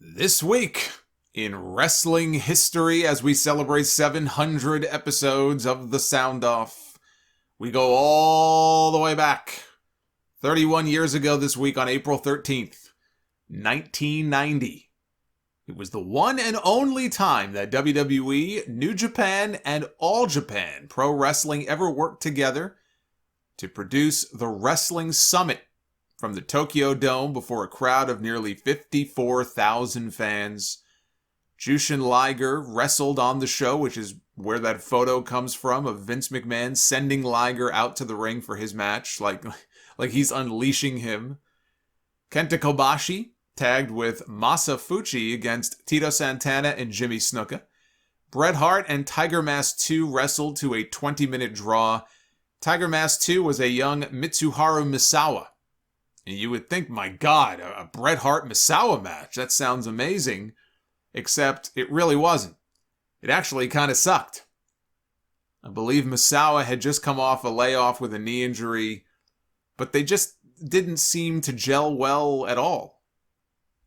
This week in wrestling history, as we celebrate 700 episodes of The Sound Off, we go all the way back 31 years ago this week on April 13th, 1990. It was the one and only time that WWE, New Japan, and All Japan Pro Wrestling ever worked together to produce the Wrestling Summit from the Tokyo Dome before a crowd of nearly 54,000 fans. Jushin Liger wrestled on the show, which is where that photo comes from of Vince McMahon sending Liger out to the ring for his match, like he's unleashing him. Kenta Kobashi tagged with Masa Fuchi against Tito Santana and Jimmy Snuka. Bret Hart and Tiger Mask 2 wrestled to a 20-minute draw. Tiger Mask 2 was a young Mitsuharu Misawa. And you would think, my God, a Bret Hart-Misawa match. That sounds amazing. Except it really wasn't. It actually kind of sucked. I believe Misawa had just come off a layoff with a knee injury, but they just didn't seem to gel well at all.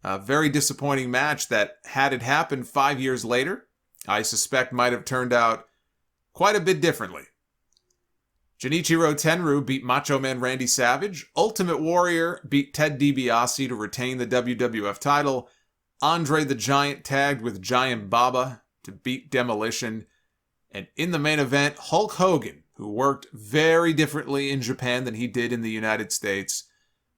A very disappointing match that, had it happened 5 years later, I suspect might have turned out quite a bit differently. Genichiro Tenryu beat Macho Man Randy Savage. Ultimate Warrior beat Ted DiBiase to retain the WWF title. Andre the Giant tagged with Giant Baba to beat Demolition. And in the main event, Hulk Hogan, who worked very differently in Japan than he did in the United States,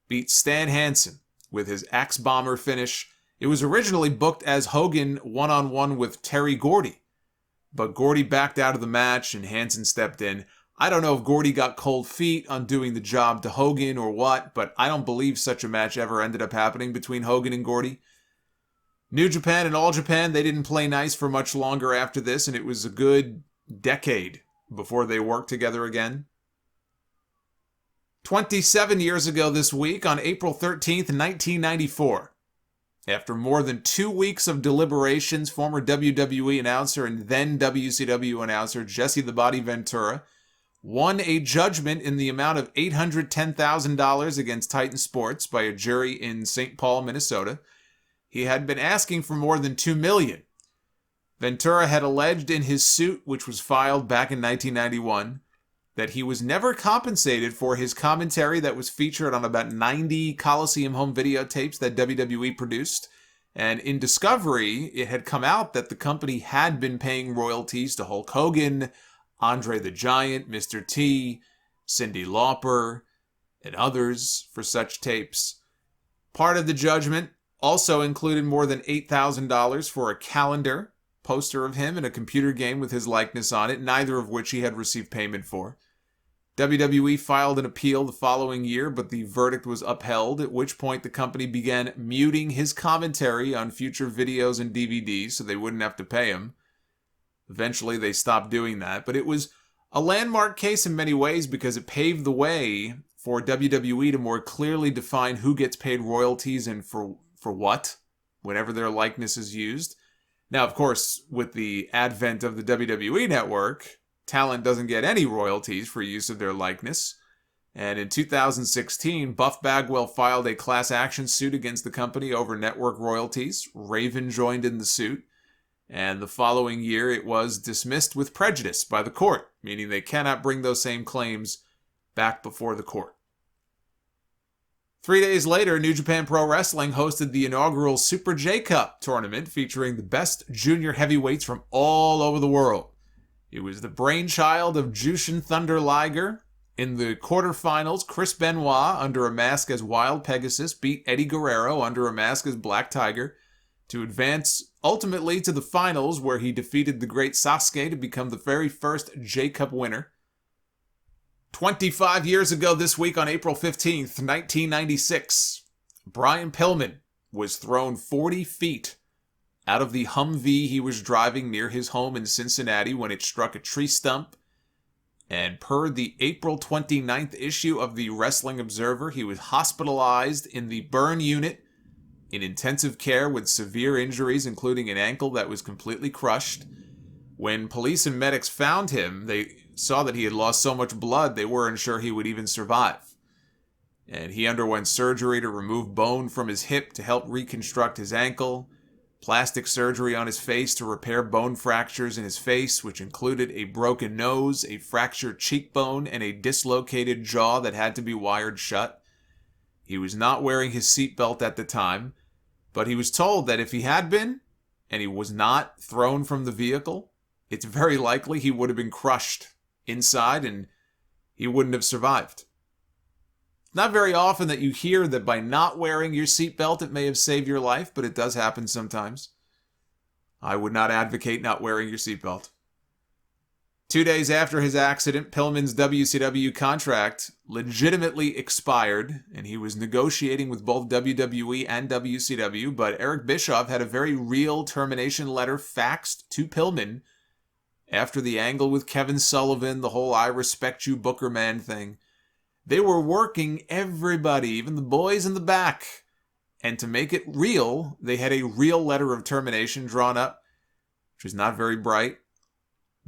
beat Stan Hansen with his Axe Bomber finish. It was originally booked as Hogan one-on-one with Terry Gordy, but Gordy backed out of the match and Hansen stepped in. I don't know if Gordy got cold feet on doing the job to Hogan or what, but I don't believe such a match ever ended up happening between Hogan and Gordy. New Japan and All Japan, they didn't play nice for much longer after this, and it was a good decade before they worked together again. 27 years ago this week, on April 13th, 1994, after more than 2 weeks of deliberations, former WWE announcer and then WCW announcer Jesse the Body Ventura won a judgment in the amount of $810,000 against Titan Sports by a jury in St. Paul, Minnesota. He had been asking for more than $2 million. Ventura had alleged in his suit, which was filed back in 1991, that he was never compensated for his commentary that was featured on about 90 Coliseum home videotapes that WWE produced. And in discovery, it had come out that the company had been paying royalties to Hulk Hogan, Andre the Giant, Mr. T, Cyndi Lauper, and others for such tapes. Part of the judgment also included more than $8,000 for a calendar, poster of him, and a computer game with his likeness on it, neither of which he had received payment for. WWE filed an appeal the following year, but the verdict was upheld, at which point the company began muting his commentary on future videos and DVDs so they wouldn't have to pay him. Eventually, they stopped doing that, but it was a landmark case in many ways because it paved the way for WWE to more clearly define who gets paid royalties and for what, whenever their likeness is used. Now, of course, with the advent of the WWE Network, talent doesn't get any royalties for use of their likeness. And in 2016, Buff Bagwell filed a class action suit against the company over network royalties. Raven joined in the suit. And the following year, it was dismissed with prejudice by the court, meaning they cannot bring those same claims back before the court. 3 days later, New Japan Pro Wrestling hosted the inaugural Super J-Cup tournament featuring the best junior heavyweights from all over the world. It was the brainchild of Jushin Thunder Liger. In the quarterfinals, Chris Benoit, under a mask as Wild Pegasus, beat Eddie Guerrero under a mask as Black Tiger to advance ultimately to the finals, where he defeated the great Sasuke to become the very first J-Cup winner. 25 years ago this week on April 15th, 1996, Brian Pillman was thrown 40 feet out of the Humvee he was driving near his home in Cincinnati when it struck a tree stump. And per the April 29th issue of the Wrestling Observer, he was hospitalized in the burn unit in intensive care with severe injuries, including an ankle that was completely crushed. When police and medics found him, they saw that he had lost so much blood they weren't sure he would even survive. And he underwent surgery to remove bone from his hip to help reconstruct his ankle. plastic surgery on his face to repair bone fractures in his face, which included a broken nose, a fractured cheekbone, and a dislocated jaw that had to be wired shut. He was not wearing his seatbelt at the time, but he was told that if he had been, and he was not thrown from the vehicle, it's very likely he would have been crushed inside and he wouldn't have survived. Not very often that you hear that by not wearing your seatbelt it may have saved your life, but it does happen sometimes. I would not advocate not wearing your seatbelt. 2 days after his accident, Pillman's WCW contract legitimately expired, and he was negotiating with both WWE and WCW, but Eric Bischoff had a very real termination letter faxed to Pillman after the angle with Kevin Sullivan, the whole I respect you Booker man thing. They were working everybody, even the boys in the back. And to make it real, they had a real letter of termination drawn up, which was not very bright.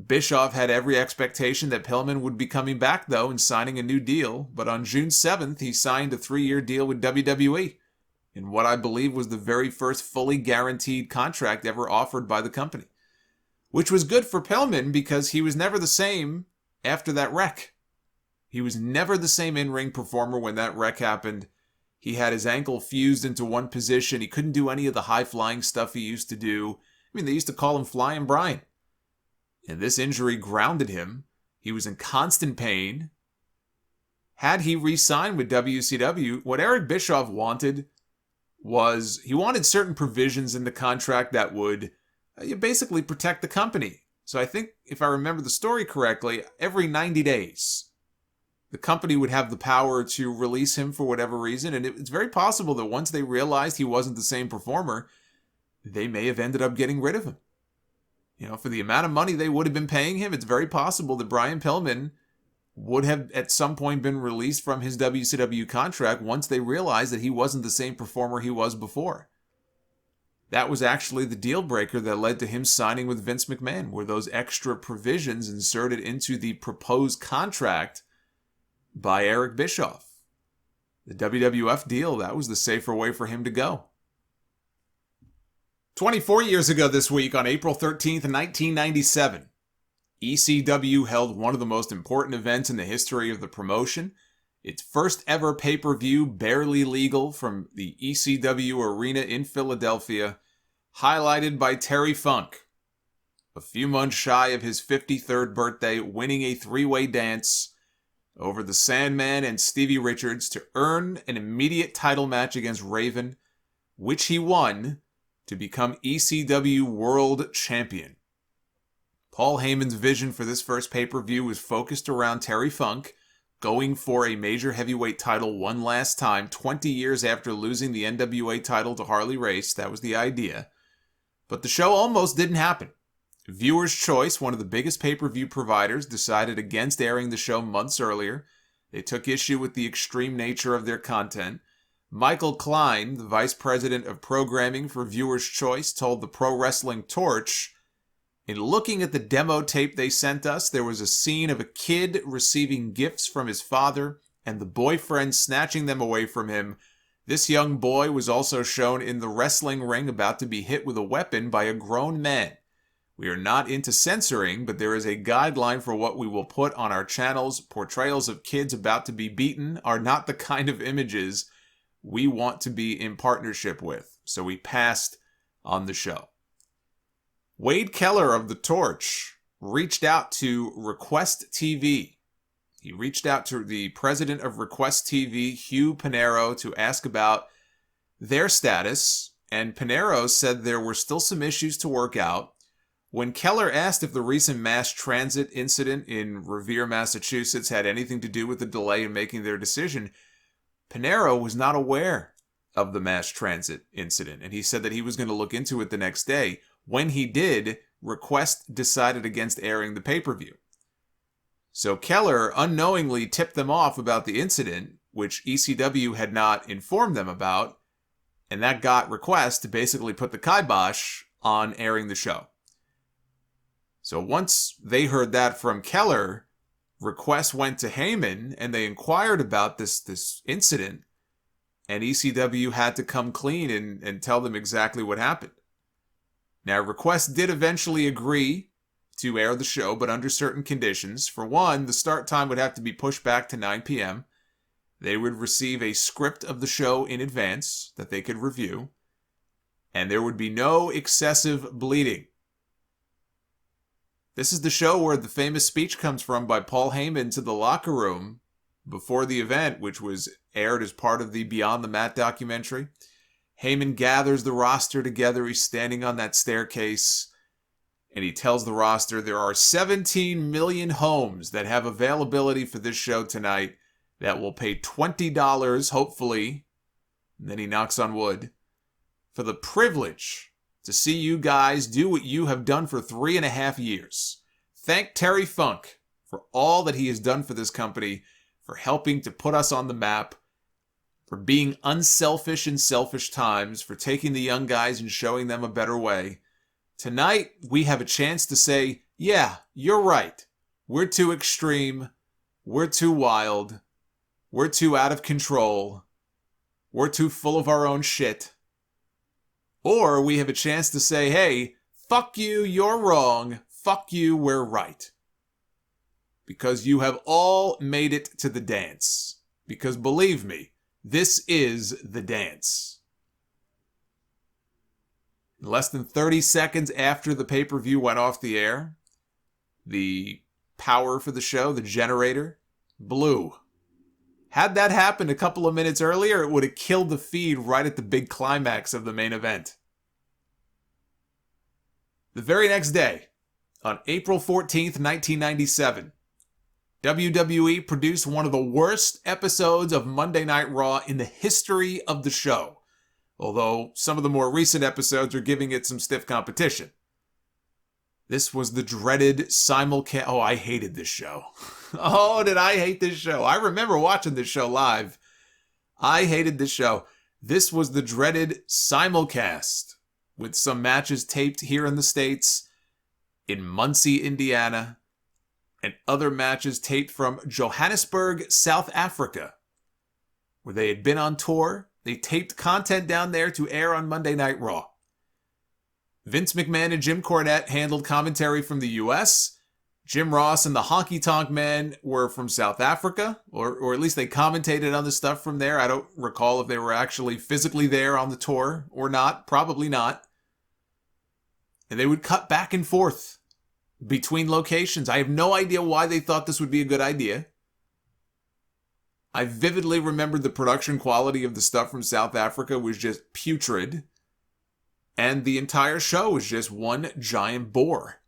Bischoff had every expectation that Pillman would be coming back, though, and signing a new deal. But on June 7th, he signed a 3-year deal with WWE in what I believe was the very first fully guaranteed contract ever offered by the company. Which was good for Pillman because he was never the same after that wreck. He was never the same in-ring performer when that wreck happened. He had his ankle fused into one position. He couldn't do any of the high-flying stuff he used to do. I mean, they used to call him Flying Brian. And this injury grounded him. He was in constant pain. Had he re-signed with WCW, what Eric Bischoff wanted was, he wanted certain provisions in the contract that would basically protect the company. So I think, if I remember the story correctly, every 90 days, the company would have the power to release him for whatever reason, and it's very possible that once they realized he wasn't the same performer, they may have ended up getting rid of him. You know, for the amount of money they would have been paying him, it's very possible that Brian Pillman would have at some point been released from his WCW contract once they realized that he wasn't the same performer he was before. That was actually the deal breaker that led to him signing with Vince McMahon, were those extra provisions inserted into the proposed contract by Eric Bischoff. The WWF deal, that was the safer way for him to go. 24 years ago this week, on April 13th, 1997, ECW held one of the most important events in the history of the promotion. Its first ever pay-per-view, barely legal, from the ECW Arena in Philadelphia, highlighted by Terry Funk, a few months shy of his 53rd birthday, winning a three-way dance over the Sandman and Stevie Richards to earn an immediate title match against Raven, which he won to become ECW World Champion. Paul Heyman's vision for this first pay-per-view was focused around Terry Funk going for a major heavyweight title one last time, 20 years after losing the NWA title to Harley Race. That was the idea. But the show almost didn't happen. Viewers' Choice, one of the biggest pay-per-view providers, decided against airing the show months earlier. They took issue with the extreme nature of their content. Michael Klein, the vice president of programming for Viewers' Choice, told the Pro Wrestling Torch, "In looking at the demo tape they sent us, there was a scene of a kid receiving gifts from his father and the boyfriend snatching them away from him. This young boy was also shown in the wrestling ring about to be hit with a weapon by a grown man. We are not into censoring, but there is a guideline for what we will put on our channels. Portrayals of kids about to be beaten are not the kind of images we want to be in partnership with." So we passed on the show. Wade Keller of The Torch reached out to Request TV. He reached out to the president of Request TV, Hugh Pinero, to ask about their status, and Pinero said there were still some issues to work out. When Keller asked if the recent mass transit incident in Revere, Massachusetts had anything to do with the delay in making their decision, Pinero was not aware of the mass transit incident, and he said that he was going to look into it the next day. When he did, Request decided against airing the pay-per-view. So Keller unknowingly tipped them off about the incident, which ECW had not informed them about, and that got Request to basically put the kibosh on airing the show. So once they heard that from Keller, Request went to Heyman and they inquired about this incident, and ECW had to come clean and tell them exactly what happened. Now, Request did eventually agree to air the show, but under certain conditions. For one, the start time would have to be pushed back to 9 p.m. They would receive a script of the show in advance that they could review, and there would be no excessive bleeding. This is the show where the famous speech comes from by Paul Heyman to the locker room before the event, which was aired as part of the Beyond the Mat documentary. Heyman gathers the roster together. He's standing on that staircase, and he tells the roster there are 17 million homes that have availability for this show tonight that will pay $20, hopefully, and then he knocks on wood, for the privilege to see you guys do what you have done for 3.5 years. Thank Terry Funk for all that he has done for this company, for helping to put us on the map, for being unselfish in selfish times, for taking the young guys and showing them a better way. Tonight, we have a chance to say, yeah, you're right. We're too extreme. We're too wild. We're too out of control. We're too full of our own shit. Or we have a chance to say, hey, fuck you, you're wrong. Fuck you, we're right. Because you have all made it to the dance. Because believe me, this is the dance. Less than 30 seconds after the pay-per-view went off the air, the power for the show, the generator, blew. Had that happened a couple of minutes earlier, it would have killed the feed right at the big climax of the main event. The very next day, on April 14th, 1997, WWE produced one of the worst episodes of Monday Night Raw in the history of the show, although some of the more recent episodes are giving it some stiff competition. This was the dreaded simulcast. Oh, I hated this show. Oh, did I hate this show? I remember watching this show live. I hated this show. This was the dreaded simulcast, with some matches taped here in the States, in Muncie, Indiana, and other matches taped from Johannesburg, South Africa, where they had been on tour. They taped content down there to air on Monday Night Raw. Vince McMahon and Jim Cornette handled commentary from the U.S. Jim Ross and the Honky Tonk Men were from South Africa, or at least they commentated on the stuff from there. I don't recall if they were actually physically there on the tour or not. Probably not. And they would cut back and forth between locations. I have no idea why they thought this would be a good idea. I vividly remember the production quality of the stuff from South Africa was just putrid. And the entire show was just one giant bore.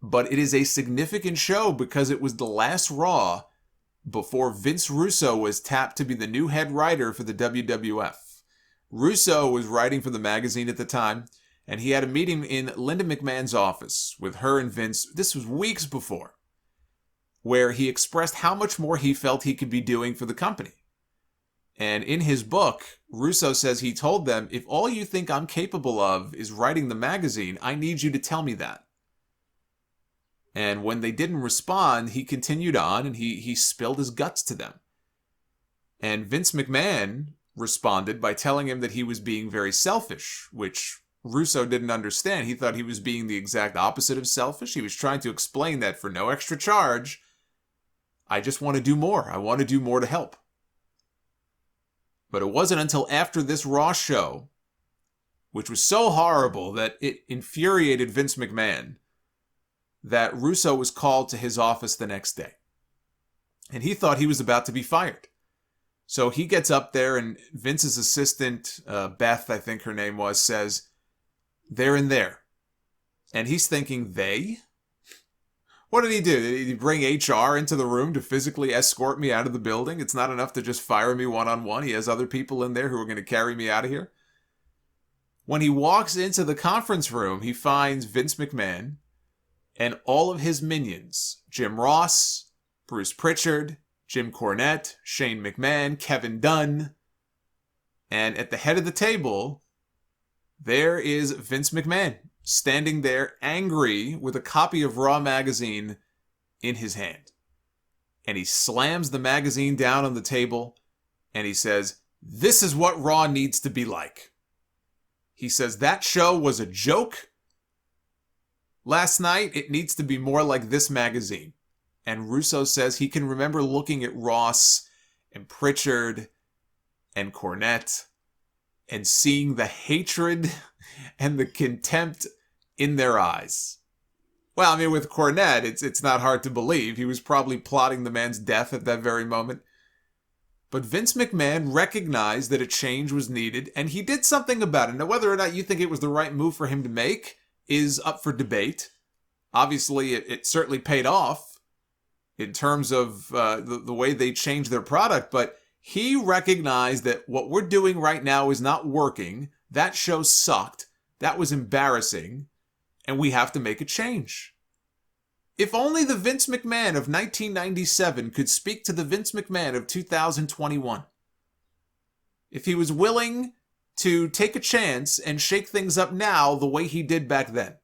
But it is a significant show because it was the last Raw before Vince Russo was tapped to be the new head writer for the WWF. Russo was writing for the magazine at the time, and he had a meeting in Linda McMahon's office with her and Vince. This was weeks before, where he expressed how much more he felt he could be doing for the company. And in his book, Russo says he told them, if all you think I'm capable of is writing the magazine, I need you to tell me that. And when they didn't respond, he continued on and he spilled his guts to them. And Vince McMahon responded by telling him that he was being very selfish, which Russo didn't understand. He thought he was being the exact opposite of selfish. He was trying to explain that for no extra charge, I just want to do more. I want to do more to help. But it wasn't until after this Raw show, which was so horrible that it infuriated Vince McMahon, that Russo was called to his office the next day. And he thought he was about to be fired. So he gets up there and Vince's assistant, Beth, I think her name was, says, they're in there. And he's thinking, they? What did he do? Did he bring HR into the room to physically escort me out of the building? It's not enough to just fire me one-on-one. He has other people in there who are going to carry me out of here. When he walks into the conference room, he finds Vince McMahon and all of his minions. Jim Ross, Bruce Pritchard, Jim Cornette, Shane McMahon, Kevin Dunn. And at the head of the table, there is Vince McMahon, standing there angry with a copy of Raw magazine in his hand. And he slams the magazine down on the table and he says, this is what Raw needs to be like. He says, that show was a joke. Last night, it needs to be more like this magazine. And Russo says he can remember looking at Ross and Pritchard and Cornette and seeing the hatred and the contempt in their eyes. Well, I mean, with Cornette, it's not hard to believe. He was probably plotting the man's death at that very moment. But Vince McMahon recognized that a change was needed, and he did something about it. Now, whether or not you think it was the right move for him to make is up for debate. Obviously, it certainly paid off in terms of the way they changed their product, but he recognized that what we're doing right now is not working. That show sucked. That was embarrassing. And we have to make a change. If only the Vince McMahon of 1997 could speak to the Vince McMahon of 2021. If he was willing to take a chance and shake things up now the way he did back then.